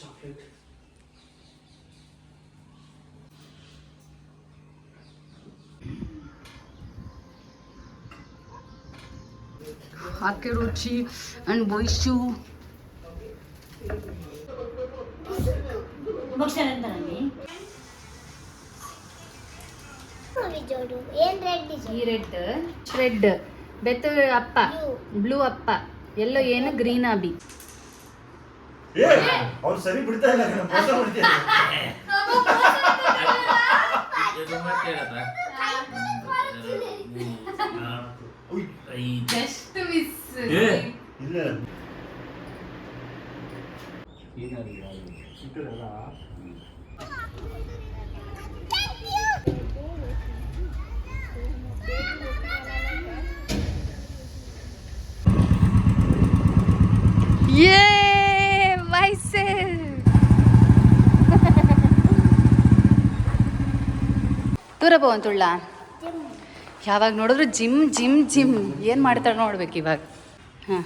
Chocolate. ಹಾಕಿ ರುಚಿ and Vaishu ಈ red ಬೆತ್ತ ಅಪ್ಪ ಬ್ಲೂ ಅಪ್ಪ ಎಲ್ಲೋ ಏನು ಗ್ರೀನ್ ಅಬಿ ಅವ್ರು ಸರಿ ಬಿಡ್ತಾ ಇಲ್ಲ ಜಸ್ಟ್ ಮಿಸ್ ಇಲ್ಲ ದೂರ ಬಂತುಳ್ಳ ಯಾವಾಗ ನೋಡಿದ್ರು ಜಿಮ್ ಜಿಮ್ ಜಿಮ್ ಏನು ಮಾಡ್ತಾಳೆ ನೋಡ್ಬೇಕು ಇವಾಗ. ಹಾಂ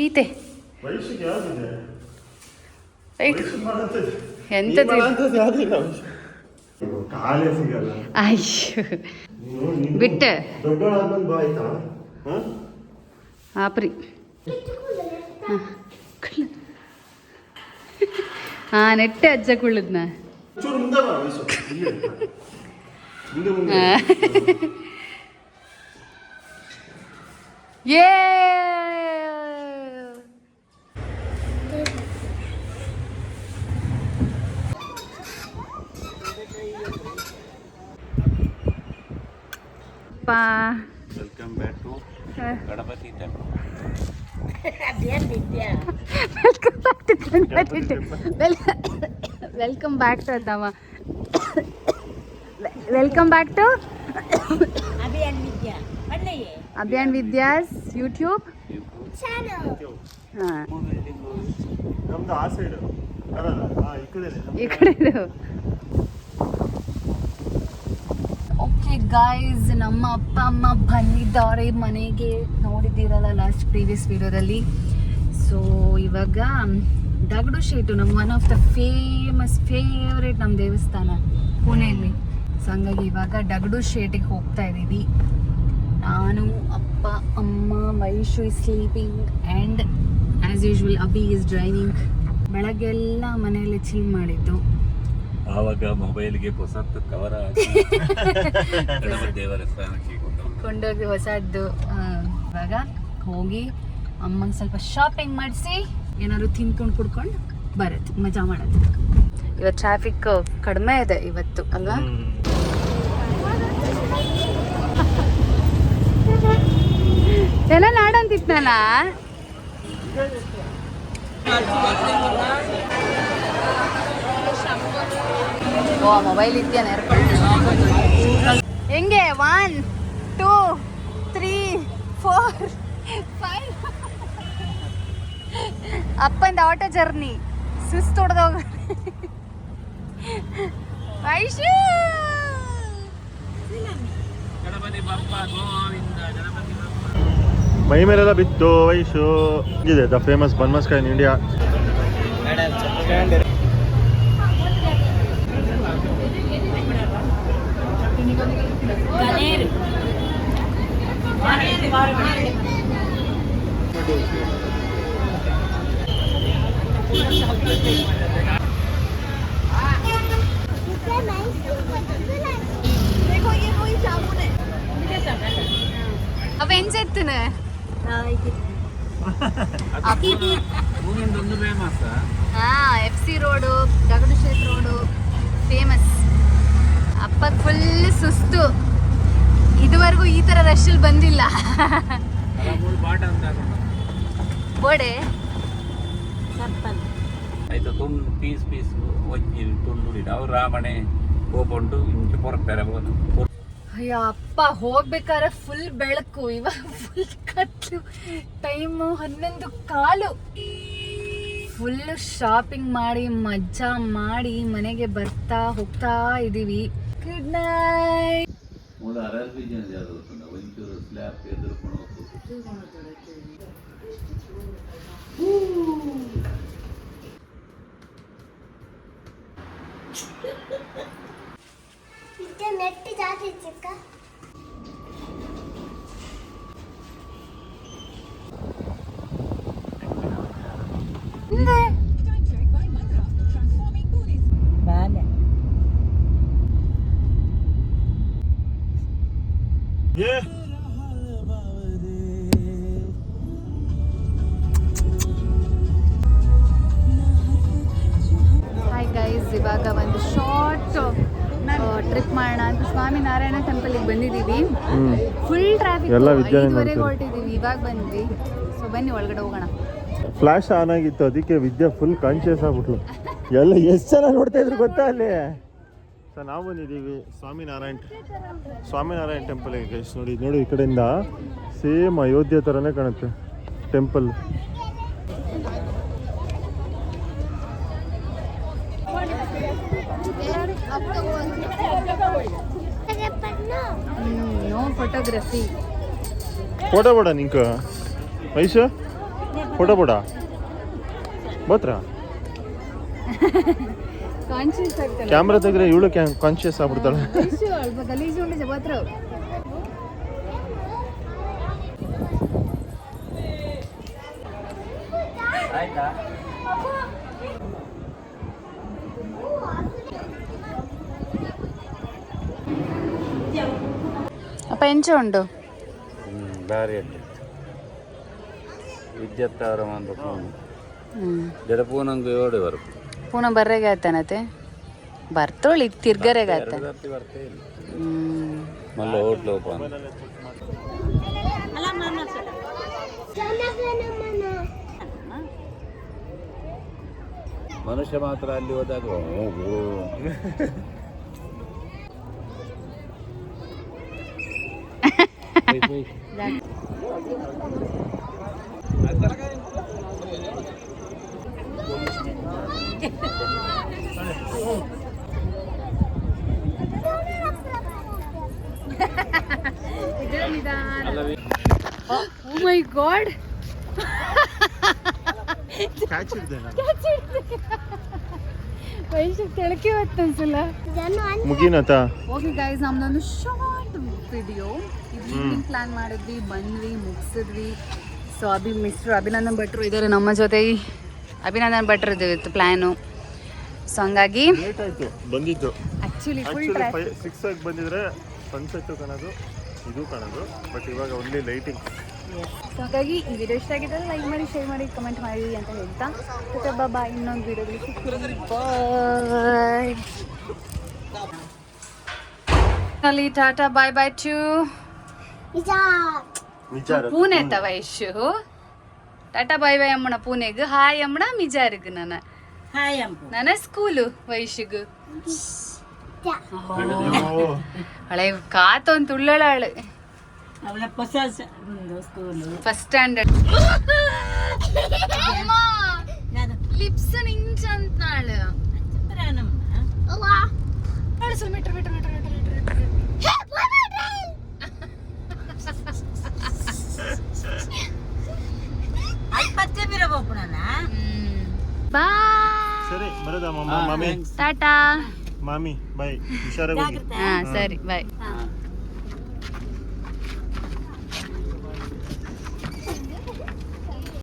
ಈತೆ ಎಂಥದ್ದು ಅಯ್ಯೋ ಬಿಟ್ಟೆ ಆಪ್ರಿ ಹಾಂ ನೆಟ್ಟೆ ಅಜ್ಜ ಕುಳ್ಳದ್ನ ಏ welcome back to Ganapati temple. Welcome back to ಅದ್ದಮ್ಮ. Welcome back to Abhiyan Vidya's YouTube ಹಾಂ ನಮ್ದು ಆ ಸೈಡ್ ಈ ಕಡೆ. ಓಕೆ ಗಾಯ್ಸ್, ನಮ್ಮ ಅಪ್ಪ ಅಮ್ಮ ಬಂದಿದ್ದಾರೆ ಮನೆಗೆ, ನೋಡಿದ್ದೀರಲ್ಲ ಲಾಸ್ಟ್ ಪ್ರೀವಿಯಸ್ ವಿಡಿಯೋದಲ್ಲಿ. ಸೊ ಇವಾಗ ದಗಡು ಶೇಟು ನಮ್ಮ ಒನ್ ಆಫ್ ದ ಫೇವ್ರೇಟ್ ನಮ್ಮ ದೇವಸ್ಥಾನ ಪುಣೆಯಲ್ಲಿ. ಸೊ ಹಂಗಾಗಿ ಇವಾಗ ಡಗಡು ಶೇಟಿಗೆ ಹೋಗ್ತಾ ಇದ್ದೀವಿ. ನಾನು, ಅಪ್ಪ, ಅಮ್ಮ, Vaishu is sleeping and as usual Abhi is driving. ಬೆಳಗ್ಗೆಲ್ಲ ಮನೆಯಲ್ಲಿ ಚಿಲ್ ಮಾಡಿದ್ದು, ಆವಾಗ ಮೊಬೈಲ್ಗೆ ಹೊಸ ಕವರ್ ದೇವರ ಸ್ಥಾನಕ್ಕೆ ಕೊಂಡೋಗಿ ಹೊಸದ್ದು. ಇವಾಗ ಹೋಗಿ ಅಮ್ಮಂಗೆ ಸ್ವಲ್ಪ ಶಾಪಿಂಗ್ ಮಾಡಿಸಿ ಏನಾದ್ರು ತಿನ್ಕೊಂಡು ಕುಡ್ಕೊಂಡು ಬರುತ್ತೆ, ಮಜಾ ಮಾಡೋದು. ಇವತ್ತು ಟ್ರಾಫಿಕ್ ಕಡಿಮೆ ಇದೆ ಇವತ್ತು ಅಲ್ವಾ? ಎಲ್ಲ ನಾಡಂತಿತ್ನಲ್ಲ. ಓ ಮೊಬೈಲ್ ಇದೆಯಾ ಹೆಂಗೆ? 1 2 3 4 5 ಅಪ್ಪಂದ ಆಟೋ ಜರ್ನಿ ಸುಸ್ತು ಹೊಡೆದೋಗ. ವೈಶು ಮೈ ಮೇಲೆಲ್ಲ ಬಿತ್ತು ವೈಶು. ಇದೆ ದ ಫೇಮಸ್ ಬನ್ಮಸ್ಕಾಯಿ ಇನ್ ಇಂಡಿಯಾ. ಅವೆಂಜೆತ್ತನ FC road, Dagdusheth road famous. ಅಪ್ಪ ಫುಲ್ ಸುಸ್ತು, ಇದುವರೆಗೂ ಈ ಥರ ರಶಲ್ಲಿ ಬಂದಿಲ್ಲ. ಬೋಡೆ ಆಯ್ತು ತುಂಡು ಪೀಸ್ ಒಂಜಿ ತುಂಡು ಅವ್ರು ರಾಮಣೆ ಹೋಗ್ಕೊಂಡು ಇಂಚು ಹೊರಗ್ತಾರೆ. ಅಯ್ಯ ಅಪ್ಪ ಹೋಗ್ಬೇಕಾದ್ರೆ ಫುಲ್ ಬೆಳಕು, ಇವಾಗ ಫುಲ್ ಕತ್ಲು. ಟೈಮು 11:15. ಫುಲ್ ಶಾಪಿಂಗ್ ಮಾಡಿ ಮಜಾ ಮಾಡಿ ಮನೆಗೆ ಬರ್ತಾ ಹೋಗ್ತಾ ಇದೀವಿ. Good night. ಎಲ್ಲ ವಿದ್ಯಾನೆ ಐದುವರೆಗೆ ನೋಡ್ತಾರೆ. ಹೊರಟಿದ್ದೀವಿ, ಇವಾಗ ಬಂದ್ವಿ. ಸೊ ಬನ್ನಿ ಒಳಗಡೆ ಹೋಗೋಣ. ಫ್ಲಾಶ್ ಆನ್ ಆಗಿತ್ತು, ಅದಕ್ಕೆ ವಿದ್ಯಾ ಫುಲ್ ಕಾನ್ಶಿಯಸ್ ಆಗ್ಬಿಟ್ಲು. ಎಲ್ಲ ಎಷ್ಟು ಜನ ನೋಡ್ತಾ ಇದ್ರು ಗೊತ್ತಾ ಅಲ್ಲಿ. ಸರ್ ನಾವು ಬಂದಿದ್ದೀವಿ ಸ್ವಾಮಿನಾರಾಯಣ್ ಟೆಂಪಲ್ಗೆ ಗೈಸ್. ನೋಡಿ ನೋಡಿ, ಈ ಕಡೆಯಿಂದ ಸೇಮ್ ಅಯೋಧ್ಯೆ ಥರನೇ ಕಾಣುತ್ತೆ ಟೆಂಪಲ್. No photography. ಫೋಟೋ ಬೋಡ ನಿಂಕ ವಯಸ್ಸು ಫೋಟೋ ಬೋಡ ಬೋತ್ರ ಕಾನ್ಶಿಯಸ್ ಆಗ್ತಲ್ಲ. ಕ್ಯಾಮ್ರಾ ತೆಗ್ರೆ ಇವಳು ಕಾನ್ಶಿಯಸ್ ಆಗ್ಬಿಡ್ತಾಳೆ. ಗಲೀಜು ಉಂಟು ಜಬತ್ರ. ಆಯ್ತಾ ಅಪ್ಪ ಎಂಚ ಉಂಟು ಭಾರಿ ಉಂಟು. ವಿದ್ಯುತ್ ಅವರ ಒಂದು ಫೋನ್ ಜಡ ಪೂನಂಗೆ ಓಡಿ ಬರು ಪುನಃ ಬರ್ರೆಗೆ ಆಯ್ತಾನತೆ ಬರ್ತೋಳಿ ತಿರ್ಗರೆಗೆ ಆಯ್ತ. ಬರ್ತೇ ಇಲ್ಲ ಮಲ್ಲ ಹೋಟ್ಲು ಓಪನ್. ಮನುಷ್ಯ ಮಾತ್ರ ಅಲ್ಲಿ ಹೋದಾಗ ಓ ಮೈ ಗಾಡ್, ವೈಶು ಕೆಳಕ್ಕೆ ಹೊತ್ತನ್ಸಲ್ಲ. ಮುಗೀನತ. ಓಕೆ ಗೈಸ್, ನಮ್ದೊಂದು ಶಾರ್ಟ್ ವಿಡಿಯೋ. ಈವ್ನಿಂಗ್ ಪ್ಲಾನ್ ಮಾಡಿದ್ವಿ, ಬಂದ್ವಿ, ಮುಗಿಸಿದ್ವಿ. ಸೊ ಮಿಸ್ಟರ್ ಅಭಿನಂದನ್ ಭಟ್ರು ಇದ್ದಾರೆ ನಮ್ಮ ಜೊತೆ. ಅಭಿನಂದನ್ ಭಟ್ರದ್ದು ಇತ್ತು ಪ್ಲ್ಯಾನು. ಸೊ ಹಂಗಾಗಿ ಲೇಟ್ ಆಯ್ತು ಬಂದಿದ್ದು. Actually full traffic. 6 ಆಗಿ ಬಂದಿದ್ರೆ ಸನ್ಸೆಟ್ಟು ಕಾಣೋದು, ಇದು ಕಾಣೋದು. ಬಟ್ ಇವಾಗ ಒನ್ಲಿ ಲೈಟಿಂಗ್. ಸೊ ಹಾಗಾಗಿ ಈ ವಿಡಿಯೋ ಇಷ್ಟ ಆಗಿದ್ದರೆ ಲೈಕ್ ಮಾಡಿ, ಶೇರ್ ಮಾಡಿ, ಕಮೆಂಟ್ ಮಾಡಿ ಅಂತ ಹೇಳ್ತಾ ಬಾಯ್. ಇನ್ನೊಂದು ವಿಡಿಯೋದಲ್ಲಿ ಸಿಗ್ತೀವಿ. ಬಾಯ್. Tata bye bye to Pune ತ ವೈಶು. ಟಾಟಾ ಬಾಯ್ ಬಾಯ್ ಅಮ್ಮಣ ಪೂನೆಗ್, ಹಾಯ್ ಅಮ್ಮಣ ಮಿಜಾರ್ಗ್ ನನ್ನ ಸ್ಕೂಲು ವೈಶುಗ್. ಹಳೆ ಕಾತೊಂದು ಉಳ್ಳಳಾಳು ಫಸ್ಟ್ ಸ್ಟ್ಯಾಂಡರ್ಡ್. ಲಿಪ್ಸ್ ನಿಂಚ ಅಂತನಾಳು ಮೀಟರ್ ಮೀಟರ್ ಮೀಟರ್ ಸರಿ ಬರೋದಾ ಮಾಮಿ? ಟಾಟಾ ಮಾಮಿ ಬಾಯ್, ಹುಷಾರಾಗಿ. ಹಾ ಸರಿ ಬಾಯ್.